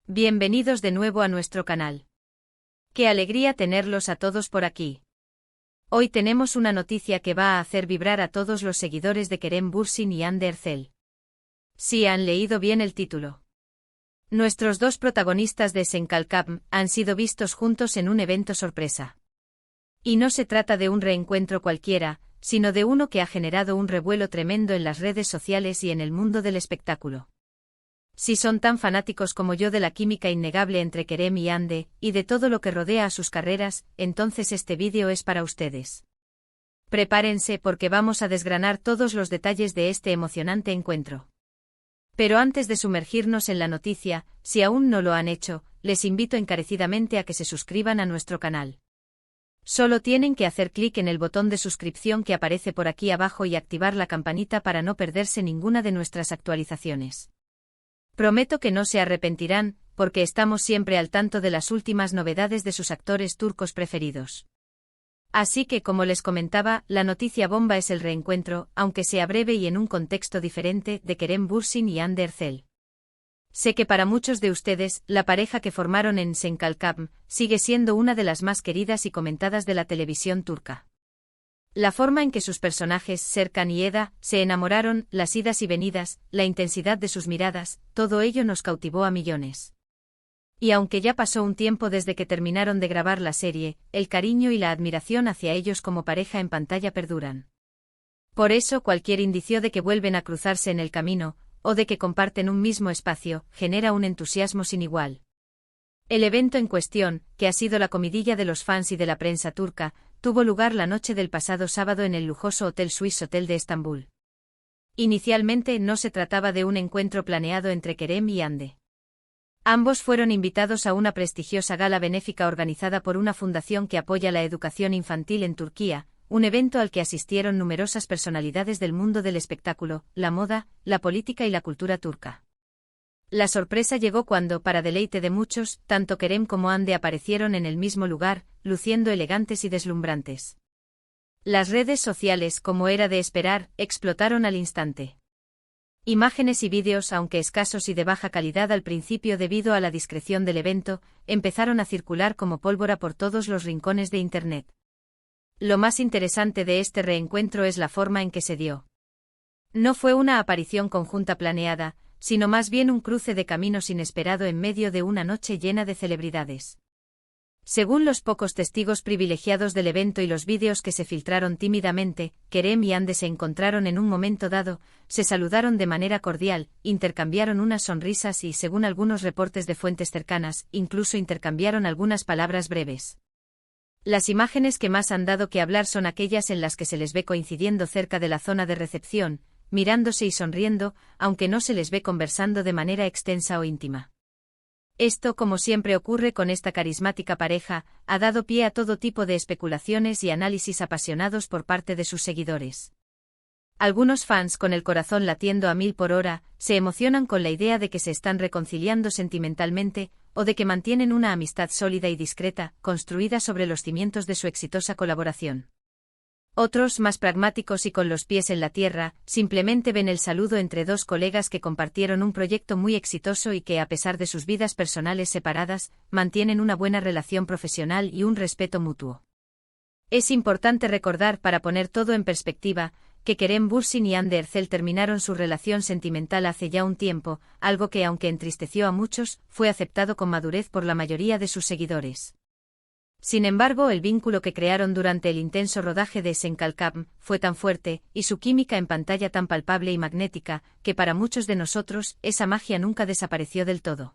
Bienvenidos de nuevo a nuestro canal. Qué alegría tenerlos a todos por aquí. Hoy tenemos una noticia que va a hacer vibrar a todos los seguidores de Kerem Bürsin y Hande Erçel. Sí han leído bien el título. Nuestros dos protagonistas de Senkalkam han sido vistos juntos en un evento sorpresa. Y no se trata de un reencuentro cualquiera, sino de uno que ha generado un revuelo tremendo en las redes sociales y en el mundo del espectáculo. Si son tan fanáticos como yo de la química innegable entre Kerem y Hande, y de todo lo que rodea a sus carreras, entonces este vídeo es para ustedes. Prepárense porque vamos a desgranar todos los detalles de este emocionante encuentro. Pero antes de sumergirnos en la noticia, si aún no lo han hecho, les invito encarecidamente a que se suscriban a nuestro canal. Solo tienen que hacer clic en el botón de suscripción que aparece por aquí abajo y activar la campanita para no perderse ninguna de nuestras actualizaciones. Prometo que no se arrepentirán, porque estamos siempre al tanto de las últimas novedades de sus actores turcos preferidos. Así que, como les comentaba, la noticia bomba es el reencuentro, aunque sea breve y en un contexto diferente, de Kerem Bürsin y Hande Erçel. Sé que para muchos de ustedes, la pareja que formaron en Senkalkam sigue siendo una de las más queridas y comentadas de la televisión turca. La forma en que sus personajes, Serkan y Eda, se enamoraron, las idas y venidas, la intensidad de sus miradas, todo ello nos cautivó a millones. Y aunque ya pasó un tiempo desde que terminaron de grabar la serie, el cariño y la admiración hacia ellos como pareja en pantalla perduran. Por eso cualquier indicio de que vuelven a cruzarse en el camino, o de que comparten un mismo espacio, genera un entusiasmo sin igual. El evento en cuestión, que ha sido la comidilla de los fans y de la prensa turca, tuvo lugar la noche del pasado sábado en el lujoso Hotel Swiss Hotel de Estambul. Inicialmente no se trataba de un encuentro planeado entre Kerem y Hande. Ambos fueron invitados a una prestigiosa gala benéfica organizada por una fundación que apoya la educación infantil en Turquía, un evento al que asistieron numerosas personalidades del mundo del espectáculo, la moda, la política y la cultura turca. La sorpresa llegó cuando, para deleite de muchos, tanto Kerem como Hande aparecieron en el mismo lugar, luciendo elegantes y deslumbrantes. Las redes sociales, como era de esperar, explotaron al instante. Imágenes y vídeos, aunque escasos y de baja calidad al principio debido a la discreción del evento, empezaron a circular como pólvora por todos los rincones de Internet. Lo más interesante de este reencuentro es la forma en que se dio. No fue una aparición conjunta planeada, sino más bien un cruce de caminos inesperado en medio de una noche llena de celebridades. Según los pocos testigos privilegiados del evento y los vídeos que se filtraron tímidamente, Kerem y Hande se encontraron en un momento dado, se saludaron de manera cordial, intercambiaron unas sonrisas y, según algunos reportes de fuentes cercanas, incluso intercambiaron algunas palabras breves. Las imágenes que más han dado que hablar son aquellas en las que se les ve coincidiendo cerca de la zona de recepción, mirándose y sonriendo, aunque no se les ve conversando de manera extensa o íntima. Esto, como siempre ocurre con esta carismática pareja, ha dado pie a todo tipo de especulaciones y análisis apasionados por parte de sus seguidores. Algunos fans, con el corazón latiendo a 1000 por hora, se emocionan con la idea de que se están reconciliando sentimentalmente, o de que mantienen una amistad sólida y discreta, construida sobre los cimientos de su exitosa colaboración. Otros, más pragmáticos y con los pies en la tierra, simplemente ven el saludo entre dos colegas que compartieron un proyecto muy exitoso y que, a pesar de sus vidas personales separadas, mantienen una buena relación profesional y un respeto mutuo. Es importante recordar, para poner todo en perspectiva, que Kerem Bürsin y Hande Erçel terminaron su relación sentimental hace ya un tiempo, algo que, aunque entristeció a muchos, fue aceptado con madurez por la mayoría de sus seguidores. Sin embargo, el vínculo que crearon durante el intenso rodaje de Senkalkam fue tan fuerte, y su química en pantalla tan palpable y magnética, que para muchos de nosotros, esa magia nunca desapareció del todo.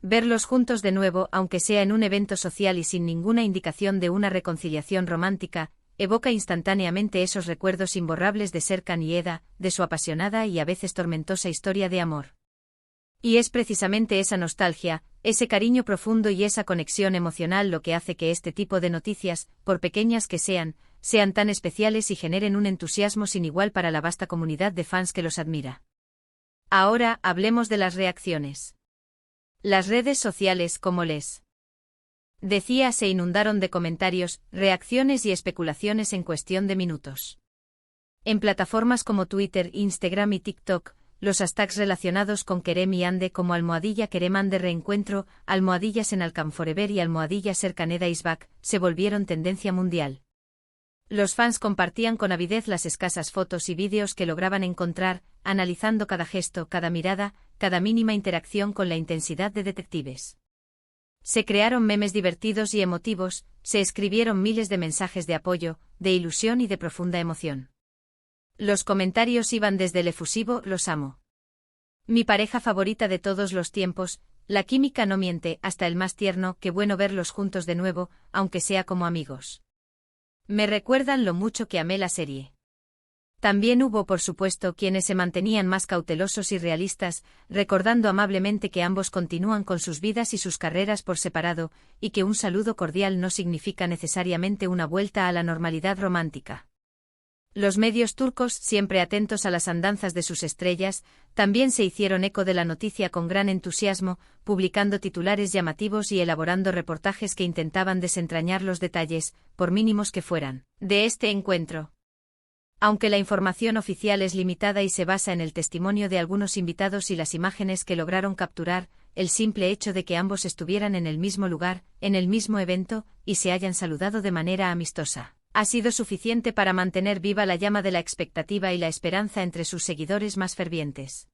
Verlos juntos de nuevo, aunque sea en un evento social y sin ninguna indicación de una reconciliación romántica, evoca instantáneamente esos recuerdos imborrables de Serkan y Eda, de su apasionada y a veces tormentosa historia de amor. Y es precisamente esa nostalgia, ese cariño profundo y esa conexión emocional lo que hace que este tipo de noticias, por pequeñas que sean tan especiales y generen un entusiasmo sin igual para la vasta comunidad de fans que los admira. Ahora, hablemos de las reacciones. Las redes sociales, como les decía, se inundaron de comentarios, reacciones y especulaciones en cuestión de minutos. En plataformas como Twitter, Instagram y TikTok, los hashtags relacionados con Kerem y Ande como #Kerem Ande Reencuentro, @en Alcam Forever y @Ser Caneda is Back, se volvieron tendencia mundial. Los fans compartían con avidez las escasas fotos y vídeos que lograban encontrar, analizando cada gesto, cada mirada, cada mínima interacción con la intensidad de detectives. Se crearon memes divertidos y emotivos, se escribieron miles de mensajes de apoyo, de ilusión y de profunda emoción. Los comentarios iban desde el efusivo "los amo", "mi pareja favorita de todos los tiempos", "la química no miente", hasta el más tierno "qué bueno verlos juntos de nuevo, aunque sea como amigos. Me recuerdan lo mucho que amé la serie. También hubo, por supuesto, quienes se mantenían más cautelosos y realistas, recordando amablemente que ambos continúan con sus vidas y sus carreras por separado, y que un saludo cordial no significa necesariamente una vuelta a la normalidad romántica. Los medios turcos, siempre atentos a las andanzas de sus estrellas, también se hicieron eco de la noticia con gran entusiasmo, publicando titulares llamativos y elaborando reportajes que intentaban desentrañar los detalles, por mínimos que fueran, de este encuentro. Aunque la información oficial es limitada y se basa en el testimonio de algunos invitados y las imágenes que lograron capturar, el simple hecho de que ambos estuvieran en el mismo lugar, en el mismo evento, y se hayan saludado de manera amistosa, ha sido suficiente para mantener viva la llama de la expectativa y la esperanza entre sus seguidores más fervientes.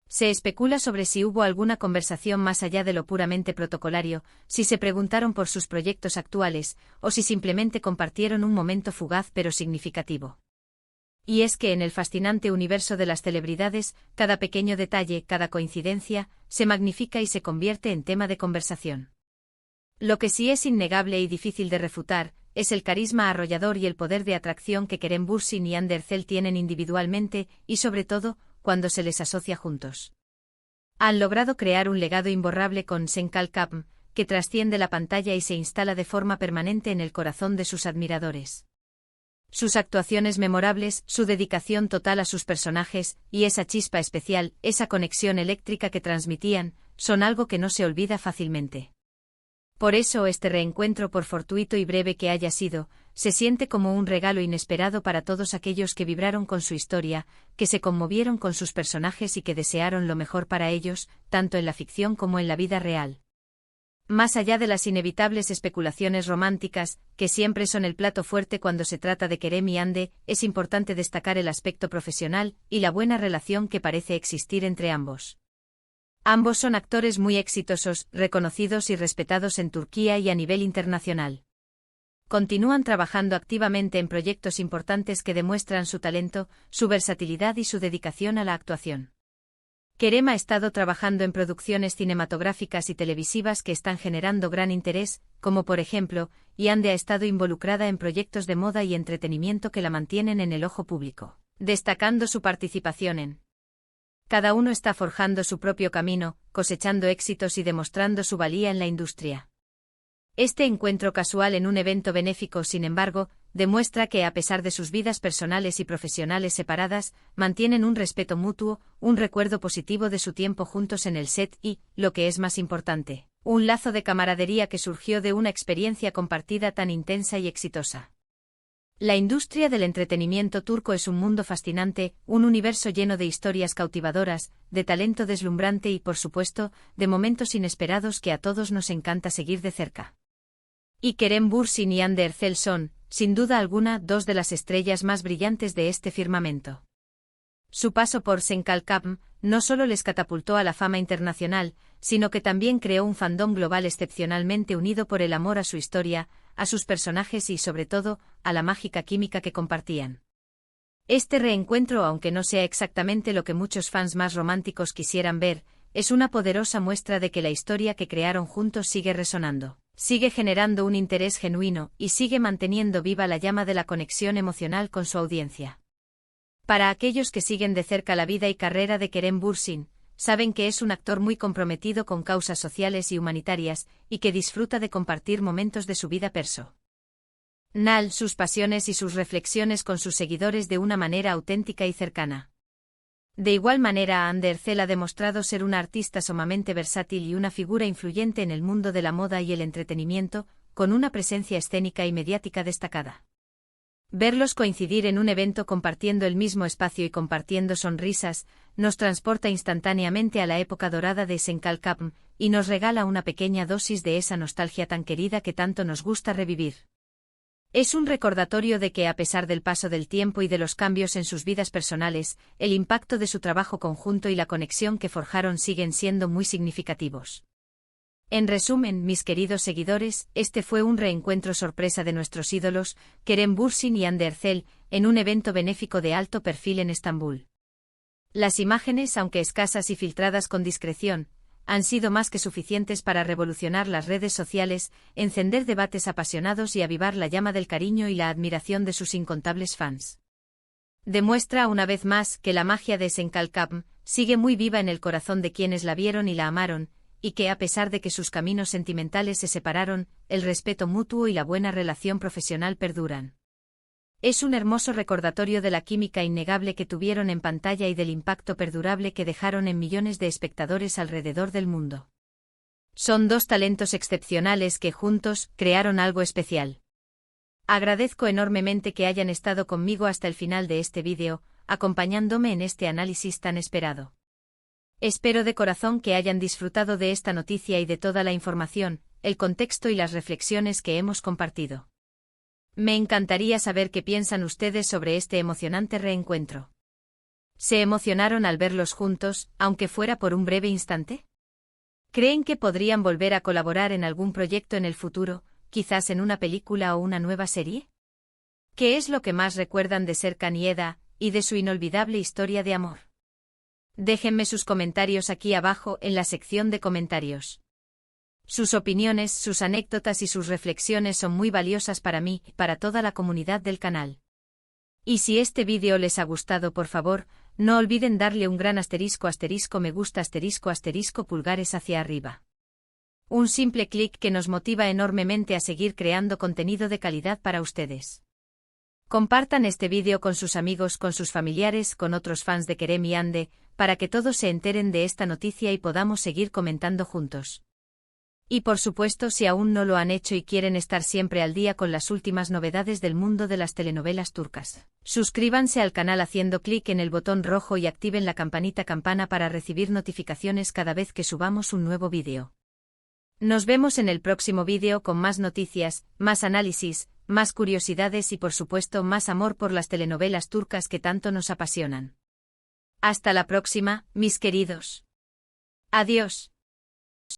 Se especula sobre si hubo alguna conversación más allá de lo puramente protocolario, si se preguntaron por sus proyectos actuales, o si simplemente compartieron un momento fugaz pero significativo. Y es que en el fascinante universo de las celebridades, cada pequeño detalle, cada coincidencia, se magnifica y se convierte en tema de conversación. Lo que sí es innegable y difícil de refutar, es el carisma arrollador y el poder de atracción que Kerem Bürsin y Hande Erçel tienen individualmente, y sobre todo, cuando se les asocia juntos. Han logrado crear un legado imborrable con Senkalkapm, que trasciende la pantalla y se instala de forma permanente en el corazón de sus admiradores. Sus actuaciones memorables, su dedicación total a sus personajes, y esa chispa especial, esa conexión eléctrica que transmitían, son algo que no se olvida fácilmente. Por eso este reencuentro, por fortuito y breve que haya sido, se siente como un regalo inesperado para todos aquellos que vibraron con su historia, que se conmovieron con sus personajes y que desearon lo mejor para ellos, tanto en la ficción como en la vida real. Más allá de las inevitables especulaciones románticas, que siempre son el plato fuerte cuando se trata de Kerem y Hande, es importante destacar el aspecto profesional y la buena relación que parece existir entre ambos. Ambos son actores muy exitosos, reconocidos y respetados en Turquía y a nivel internacional. Continúan trabajando activamente en proyectos importantes que demuestran su talento, su versatilidad y su dedicación a la actuación. Kerem ha estado trabajando en producciones cinematográficas y televisivas que están generando gran interés, como por ejemplo, y Hande ha estado involucrada en proyectos de moda y entretenimiento que la mantienen en el ojo público, destacando su participación en. Cada uno está forjando su propio camino, cosechando éxitos y demostrando su valía en la industria. Este encuentro casual en un evento benéfico, sin embargo, demuestra que a pesar de sus vidas personales y profesionales separadas, mantienen un respeto mutuo, un recuerdo positivo de su tiempo juntos en el set y, lo que es más importante, un lazo de camaradería que surgió de una experiencia compartida tan intensa y exitosa. La industria del entretenimiento turco es un mundo fascinante, un universo lleno de historias cautivadoras, de talento deslumbrante y, por supuesto, de momentos inesperados que a todos nos encanta seguir de cerca. Y Kerem Bürsin y Hande Erçel son, sin duda alguna, dos de las estrellas más brillantes de este firmamento. Su paso por Senkalkapm no solo les catapultó a la fama internacional, sino que también creó un fandom global excepcionalmente unido por el amor a su historia, a sus personajes y, sobre todo, a la mágica química que compartían. Este reencuentro, aunque no sea exactamente lo que muchos fans más románticos quisieran ver, es una poderosa muestra de que la historia que crearon juntos sigue resonando, sigue generando un interés genuino y sigue manteniendo viva la llama de la conexión emocional con su audiencia. Para aquellos que siguen de cerca la vida y carrera de Kerem Bürsin, saben que es un actor muy comprometido con causas sociales y humanitarias, y que disfruta de compartir momentos de su vida personal, sus pasiones y sus reflexiones con sus seguidores de una manera auténtica y cercana. De igual manera, Hande Erçel ha demostrado ser una artista sumamente versátil y una figura influyente en el mundo de la moda y el entretenimiento, con una presencia escénica y mediática destacada. Verlos coincidir en un evento compartiendo el mismo espacio y compartiendo sonrisas, nos transporta instantáneamente a la época dorada de Senkalkapm, y nos regala una pequeña dosis de esa nostalgia tan querida que tanto nos gusta revivir. Es un recordatorio de que a pesar del paso del tiempo y de los cambios en sus vidas personales, el impacto de su trabajo conjunto y la conexión que forjaron siguen siendo muy significativos. En resumen, mis queridos seguidores, este fue un reencuentro sorpresa de nuestros ídolos, Kerem Bürsin y Hande Erçel, en un evento benéfico de alto perfil en Estambul. Las imágenes, aunque escasas y filtradas con discreción, han sido más que suficientes para revolucionar las redes sociales, encender debates apasionados y avivar la llama del cariño y la admiración de sus incontables fans. Demuestra una vez más que la magia de Senkalkapm sigue muy viva en el corazón de quienes la vieron y la amaron, y que a pesar de que sus caminos sentimentales se separaron, el respeto mutuo y la buena relación profesional perduran. Es un hermoso recordatorio de la química innegable que tuvieron en pantalla y del impacto perdurable que dejaron en millones de espectadores alrededor del mundo. Son dos talentos excepcionales que juntos crearon algo especial. Agradezco enormemente que hayan estado conmigo hasta el final de este vídeo, acompañándome en este análisis tan esperado. Espero de corazón que hayan disfrutado de esta noticia y de toda la información, el contexto y las reflexiones que hemos compartido. Me encantaría saber qué piensan ustedes sobre este emocionante reencuentro. ¿Se emocionaron al verlos juntos, aunque fuera por un breve instante? ¿Creen que podrían volver a colaborar en algún proyecto en el futuro, quizás en una película o una nueva serie? ¿Qué es lo que más recuerdan de Serkan y Eda, y de su inolvidable historia de amor? Déjenme sus comentarios aquí abajo en la sección de comentarios. Sus opiniones, sus anécdotas y sus reflexiones son muy valiosas para mí y para toda la comunidad del canal. Y si este vídeo les ha gustado, por favor, no olviden darle un gran asterisco me gusta pulgares hacia arriba. Un simple clic que nos motiva enormemente a seguir creando contenido de calidad para ustedes. Compartan este vídeo con sus amigos, con sus familiares, con otros fans de Kerem y Hande, para que todos se enteren de esta noticia y podamos seguir comentando juntos. Y por supuesto, si aún no lo han hecho y quieren estar siempre al día con las últimas novedades del mundo de las telenovelas turcas, suscríbanse al canal haciendo clic en el botón rojo y activen la campana para recibir notificaciones cada vez que subamos un nuevo vídeo. Nos vemos en el próximo vídeo con más noticias, más análisis, más curiosidades y por supuesto más amor por las telenovelas turcas que tanto nos apasionan. Hasta la próxima, mis queridos. Adiós.